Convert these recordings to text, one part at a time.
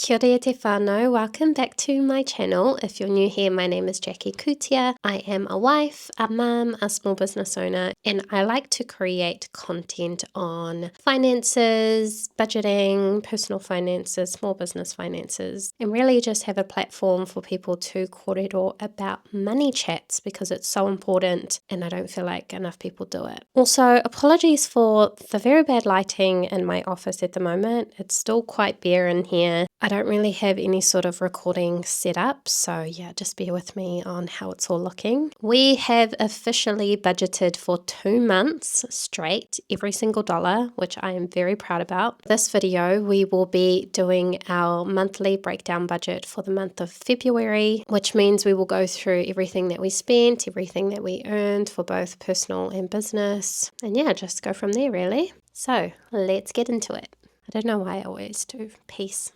Kia ora te whānau, welcome back to my channel. If you're new here, my name is Jackie Kutia. I am a wife, a mum, a small business owner, and I like to create content on finances, budgeting, personal finances, small business finances, and really just have a platform for people to kōrero about money chats because it's so important and I don't feel like enough people do it. Also, apologies for the very bad lighting in my office at the moment. It's still quite bare in here. I don't really have any sort of recording set up, so yeah, just bear with me on how it's all looking. We have officially budgeted for 2 months straight, every single dollar, which I am very proud about. This video, we will be doing our monthly breakdown budget for the month of February, which means we will go through everything that we spent, everything that we earned for both personal and business, and yeah, just go from there really. So let's get into it. I don't know why I always do. Peace.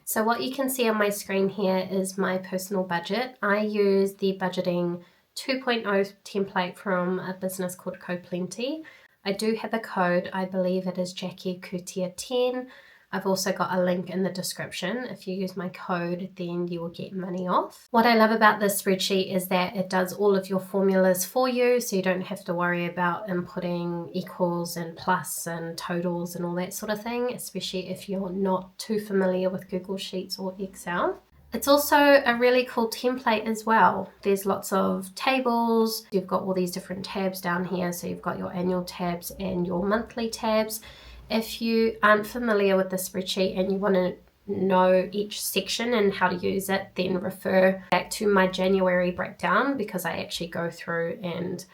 So what you can see on my screen here is my personal budget. I use the budgeting 2.0 template from a business called CoPlenty. I do have a code. I believe it is Jackie Kutia 10. I've also got a link in the description. If you use my code, then you will get money off. What I love about this spreadsheet is that it does all of your formulas for you, so you don't have to worry about inputting equals and plus and totals and all that sort of thing, especially if you're not too familiar with Google Sheets or Excel. It's also a really cool template as well. There's lots of tables. You've got all these different tabs down here. So you've got your annual tabs and your monthly tabs. If you aren't familiar with the spreadsheet and you want to know each section and how to use it, then refer back to my January breakdown because I actually go through and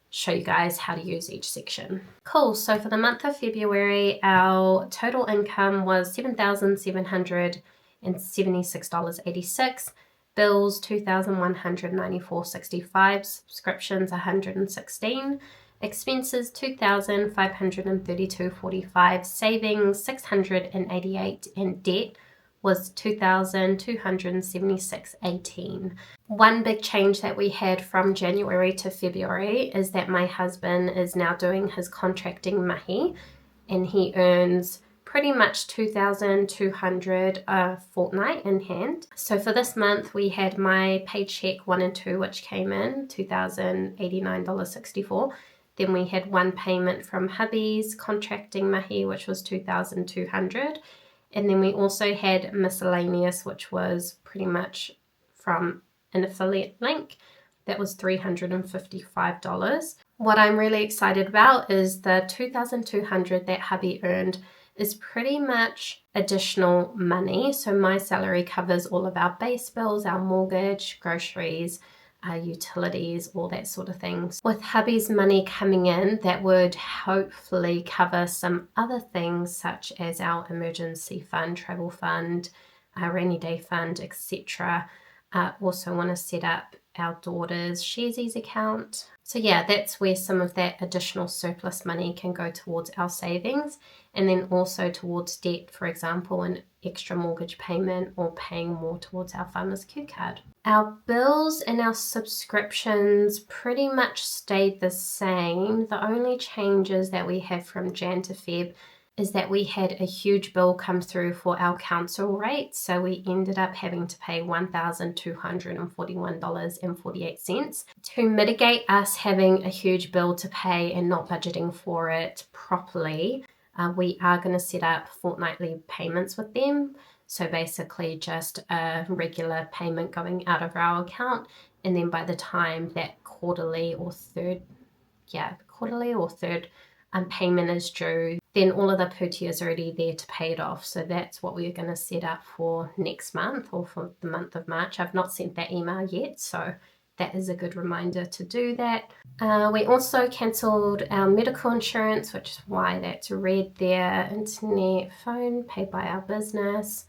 show you guys how to use each section. Cool, so for the month of February, our total income was $7,776.86, bills $2,194.65, subscriptions $116, expenses $2,532.45, savings $688, and debt was $2,276.18. One big change that we had from January to February is that my husband is now doing his contracting mahi, and he earns pretty much $2,200 a fortnight in hand. So for this month, we had my paycheck 1 and 2, which came in $2,089.64. Then we had one payment from hubby's contracting mahi, which was $2,200. And then we also had miscellaneous, which was pretty much from an affiliate link. That was $355. What I'm really excited about is the $2,200 that hubby earned is pretty much additional money. So my salary covers all of our base bills, our mortgage, groceries, utilities, all that sort of things. With hubby's money coming in, that would hopefully cover some other things such as our emergency fund, travel fund, our rainy day fund, etc. Also want to set up our daughter's Sharesies account. So yeah, that's where some of that additional surplus money can go towards our savings, and then also towards debt, for example, an extra mortgage payment or paying more towards our Farmers Q card. Our bills and our subscriptions pretty much stayed the same. The only changes that we have from Jan to Feb is that we had a huge bill come through for our council rate. So we ended up having to pay $1,241.48. To mitigate us having a huge bill to pay and not budgeting for it properly, we are going to set up fortnightly payments with them. So basically just a regular payment going out of our account. And then by the time that quarterly or third payment is due, then all of the putia is already there to pay it off. So that's what we're going to set up for next month or for the month of March. I've not sent that email yet, so that is a good reminder to do that. We also cancelled our medical insurance, which is why that's red there. Internet, phone, paid by our business.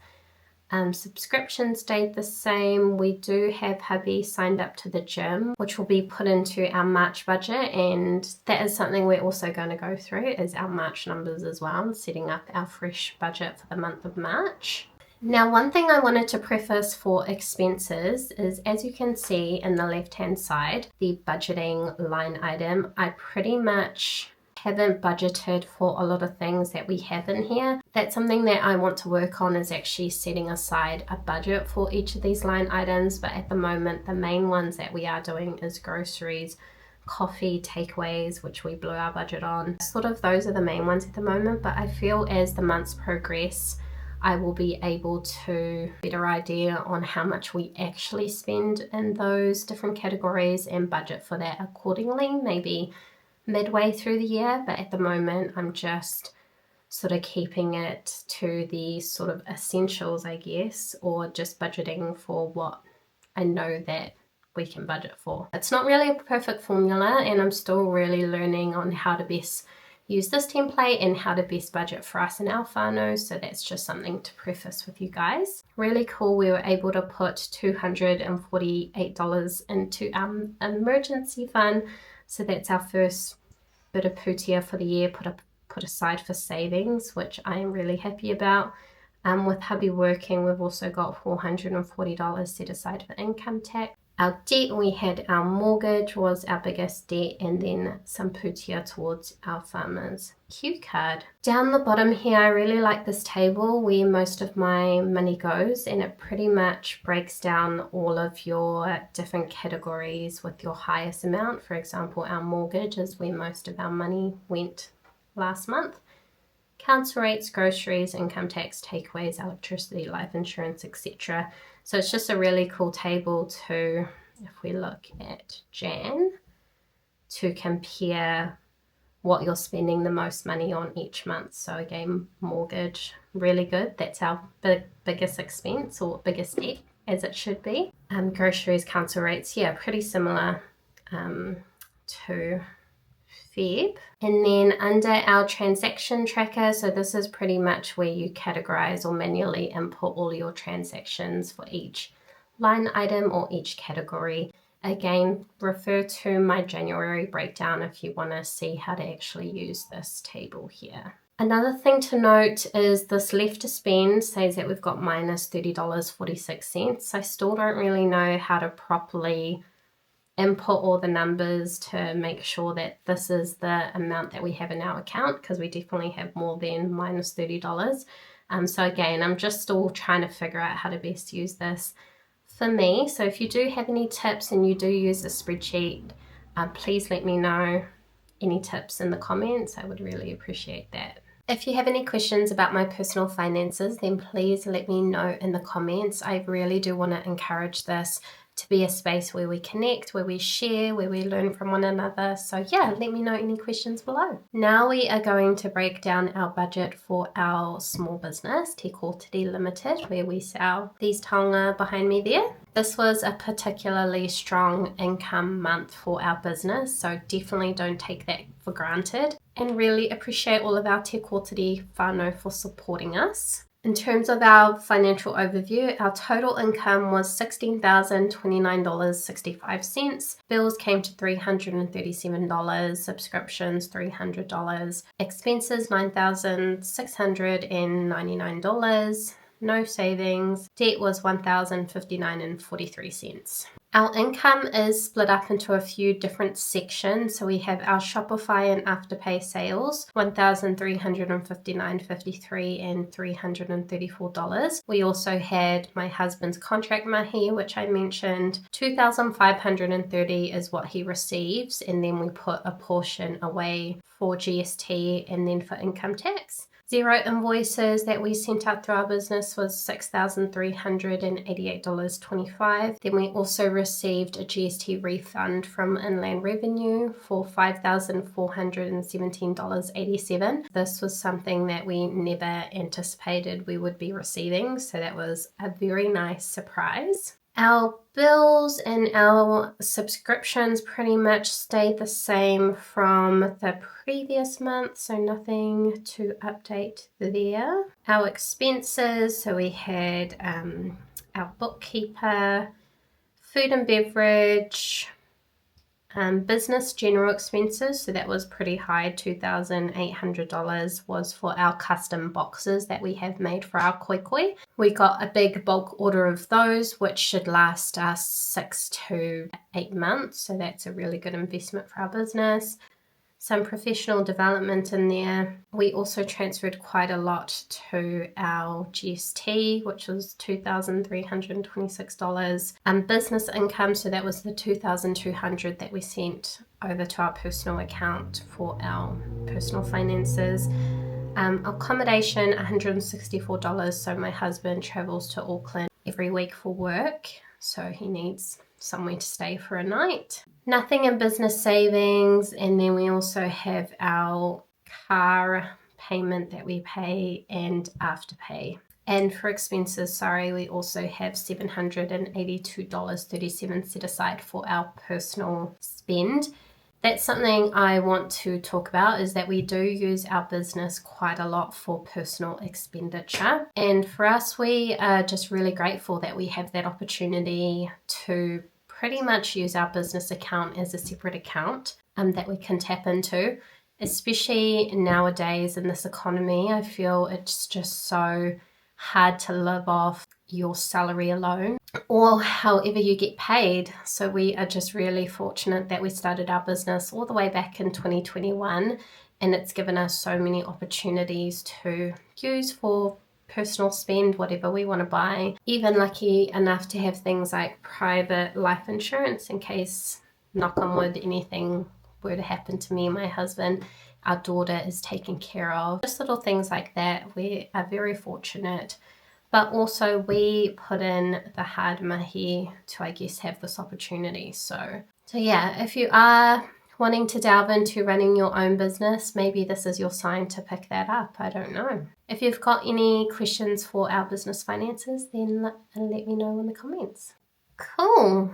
Subscription stayed the same. We do have hubby signed up to the gym, which will be put into our March budget, and that is something we're also going to go through is our March numbers as well, setting up our fresh budget for the month of March. Now, one thing I wanted to preface for expenses is, as you can see in the left hand side, the budgeting line item, I pretty much haven't budgeted for a lot of things that we have in here. That's something that I want to work on, is actually setting aside a budget for each of these line items. But at the moment, the main ones that we are doing is groceries, coffee, takeaways, which we blew our budget on. Sort of those are the main ones at the moment, but I feel as the months progress, I will be able to better idea on how much we actually spend in those different categories and budget for that accordingly, maybe midway through the year. But at the moment, I'm just sort of keeping it to the sort of essentials, I guess, or just budgeting for what I know that we can budget for. It's not really a perfect formula, and I'm still really learning on how to best use this template and how to best budget for us in our whānau, so that's just something to preface with you guys. Really cool, we were able to put $248 into our emergency fund, so that's our first bit of pūtea for the year put aside for savings, which I am really happy about. With hubby working, we've also got $440 set aside for income tax. Our debt, we had our mortgage was our biggest debt, and then some pūtea towards our farmer's Q card. Down the bottom here, I really like this table where most of my money goes, and it pretty much breaks down all of your different categories with your highest amount. For example, our mortgage is where most of our money went last month. Council rates, groceries, income tax, takeaways, electricity, life insurance, etc. So it's just a really cool table to, if we look at Jan, to compare what you're spending the most money on each month. So again, mortgage, really good. That's our biggest expense, or biggest debt, as it should be. Groceries, council rates, yeah, pretty similar to Feb. And then under our transaction tracker, so this is pretty much where you categorize or manually input all your transactions for each line item or each category. Again, refer to my January breakdown if you want to see how to actually use this table here. Another thing to note is this left to spend says that we've got minus $30.46. I still don't really know how to properly input all the numbers to make sure that this is the amount that we have in our account, because we definitely have more than minus $30. So again, I'm just still trying to figure out how to best use this for me. So if you do have any tips and you do use a spreadsheet, please let me know any tips in the comments. I would really appreciate that. If you have any questions about my personal finances, then please let me know in the comments. I really do want to encourage this to be a space where we connect, where we share, where we learn from one another. So yeah, let me know any questions below. Now we are going to break down our budget for our small business, Te Kōtiri Limited, where we sell these taonga behind me there. This was a particularly strong income month for our business, so definitely don't take that for granted, and really appreciate all of our Te Kōtiri whānau for supporting us. In terms of our financial overview, our total income was $16,029.65. Bills came to $337, subscriptions $300, expenses $9,699, no savings, debt was $1,059.43. Our income is split up into a few different sections. So we have our Shopify and Afterpay sales, $1,359.53 and $334. We also had my husband's contract mahi, which I mentioned. $2,530 is what he receives, and then we put a portion away for GST and then for income tax. Zero invoices that we sent out through our business was $6,388.25. Then we also received a GST refund from Inland Revenue for $5,417.87. This was something that we never anticipated we would be receiving, so that was a very nice surprise. Our bills and our subscriptions pretty much stayed the same from the previous month, so nothing to update there. Our expenses, so we had our bookkeeper, food and beverage, business general expenses, so that was pretty high. $2,800 was for our custom boxes that we have made for our koikoi. We got a big bulk order of those, which should last us 6 to 8 months, so that's a really good investment for our business. some professional development in there. We also transferred quite a lot to our GST, which was $2,326. Business income, so that was the $2,200 that we sent over to our personal account for our personal finances. Accommodation, $164. So my husband travels to Auckland every week for work, so he needs somewhere to stay for a night. Nothing in business savings, and then we also have our car payment that we pay and afterpay. And for expenses, we also have $782.37 set aside for our personal spend. That's something I want to talk about, is that we do use our business quite a lot for personal expenditure. And for us, we are just really grateful that we have that opportunity to pretty much use our business account as a separate account that we can tap into. Especially nowadays in this economy, I feel it's just so hard to live off your salary alone or however you get paid. So we are just really fortunate that we started our business all the way back in 2021, and it's given us so many opportunities to use for personal spend, whatever we want to buy. Even lucky enough to have things like private life insurance in case, knock on wood, anything were to happen to me and my husband, our daughter is taken care of. Just little things like that. We are very fortunate. But also we put in the hard mahi to, I guess, have this opportunity. So yeah, if you are wanting to delve into running your own business, maybe this is your sign to pick that up. I don't know. If you've got any questions for our business finances, then let me know in the comments. Cool.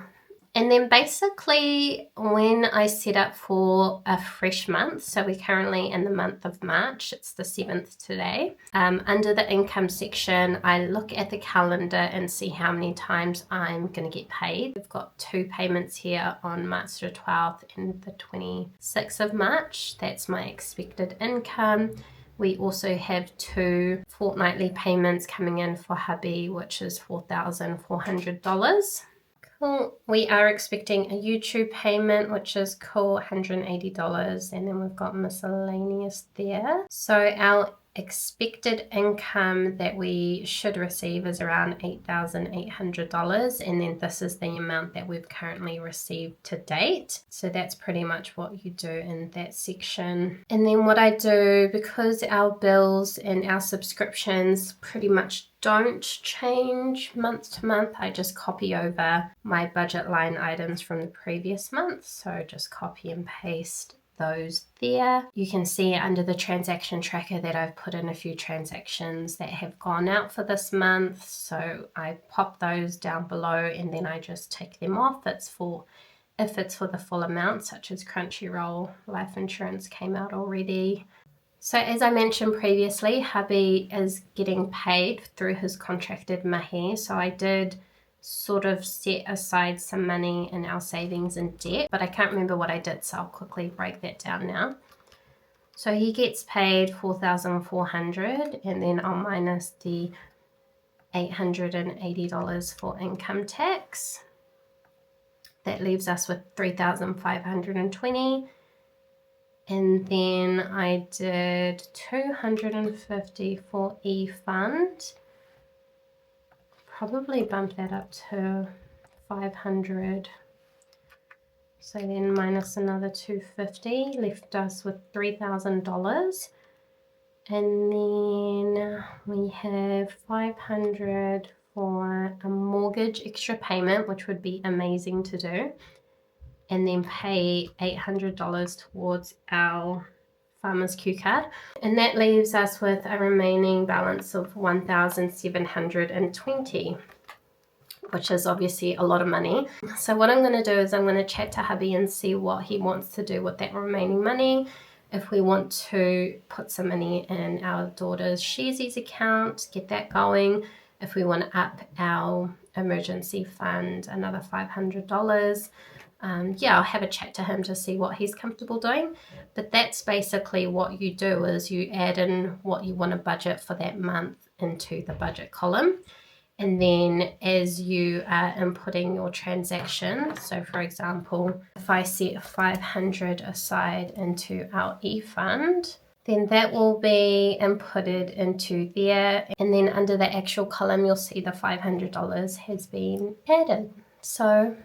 And then basically when I set up for a fresh month, so we're currently in the month of March, it's the 7th today, under the income section, I look at the calendar and see how many times I'm going to get paid. We've got 2 payments here on March the 12th and the 26th of March. That's my expected income. We also have 2 fortnightly payments coming in for hubby, which is $4,400. Cool. We are expecting a YouTube payment, which is cool, $180, and then we've got miscellaneous there. So our expected income that we should receive is around $8,800, and then this is the amount that we've currently received to date. So that's pretty much what you do in that section. And then what I do, because our bills and our subscriptions pretty much don't change month to month, I just copy over my budget line items from the previous month. So just copy and paste those there. You can see under the transaction tracker that I've put in a few transactions that have gone out for this month. So I pop those down below and then I just tick them off. If it's for the full amount, such as Crunchyroll, life insurance came out already. So as I mentioned previously, hubby is getting paid through his contracted mahi. So I did sort of set aside some money in our savings and debt, but I can't remember what I did, so I'll quickly break that down now. So he gets paid $4,400, and then I'll minus the $880 for income tax. That leaves us with $3,520. And then I did $250 for e-fund. Probably bump that up to $500. So then minus another $250 left us with $3,000. And then we have $500 for a mortgage extra payment, which would be amazing to do. And then pay $800 towards our Farmers Q card. And that leaves us with a remaining balance of $1,720, which is obviously a lot of money. So what I'm going to do is I'm going to chat to hubby and see what he wants to do with that remaining money. If we want to put some money in our daughter's Sharesies account, get that going. If we want to up our emergency fund, another $500. Yeah, I'll have a chat to him to see what he's comfortable doing. But that's basically what you do, is you add in what you want to budget for that month into the budget column. And then as you are inputting your transaction, so for example, if I set 500 aside into our e-fund, then that will be inputted into there. And then under the actual column, you'll see the $500 has been added. So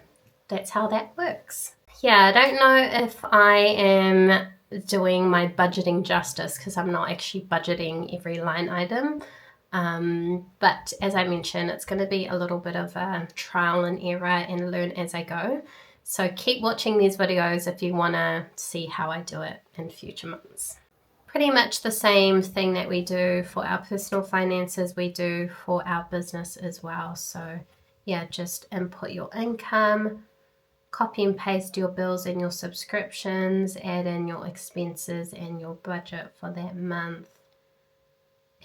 that's how that works. Yeah, I don't know if I am doing my budgeting justice because I'm not actually budgeting every line item. But as I mentioned, it's going to be a little bit of a trial and error and learn as I go. So keep watching these videos if you want to see how I do it in future months. Pretty much the same thing that we do for our personal finances, we do for our business as well. So yeah, just input your income, copy and paste your bills and your subscriptions, add in your expenses and your budget for that month,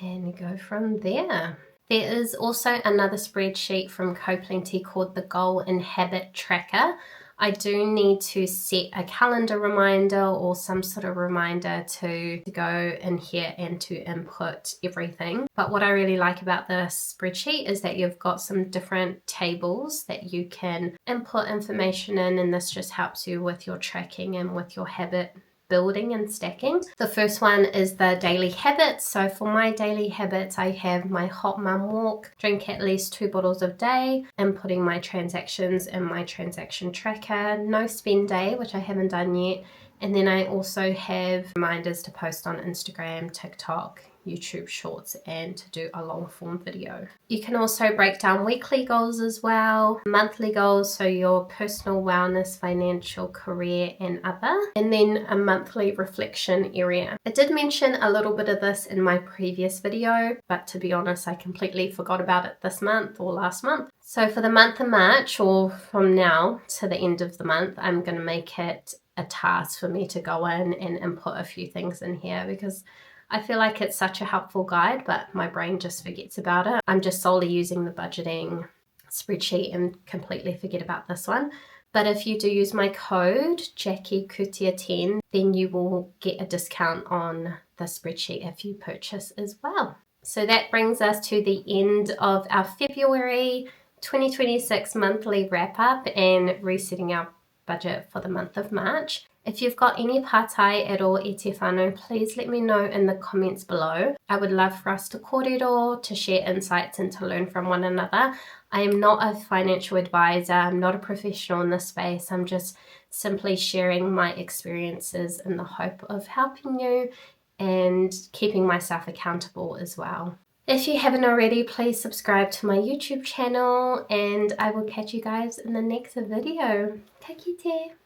and go from there. There is also another spreadsheet from CoPlenty called the Goal and Habit Tracker. I do need to set a calendar reminder or some sort of reminder to go in here and to input everything. But what I really like about this spreadsheet is that you've got some different tables that you can input information in, and this just helps you with your tracking and with your habit building and stacking. The first one is the daily habits. So for my daily habits, I have my hot mum walk, drink at least 2 bottles a day, inputting my transactions in my transaction tracker, no spend day, which I haven't done yet. And then I also have reminders to post on Instagram, TikTok, YouTube Shorts, and to do a long form video. You can also break down weekly goals as well, monthly goals, so your personal wellness, financial, career, and other, and then a monthly reflection area. I did mention a little bit of this in my previous video, but to be honest, I completely forgot about it this month or last month. So for the month of March, or from now to the end of the month, I'm going to make it a task for me to go in and input a few things in here, because I feel like it's such a helpful guide, but my brain just forgets about it. I'm just solely using the budgeting spreadsheet and completely forget about this one. But if you do use my code, JackieKutia10, then you will get a discount on the spreadsheet if you purchase as well. So that brings us to the end of our February 2026 monthly wrap up and resetting our budget for the month of March. If you've got any pātai at all e te whānau, please let me know in the comments below. I would love for us to kōrero, to share insights and to learn from one another. I am not a financial advisor, I'm not a professional in this space, I'm just simply sharing my experiences in the hope of helping you and keeping myself accountable as well. If you haven't already, please subscribe to my YouTube channel, and I will catch you guys in the next video. Ka kite!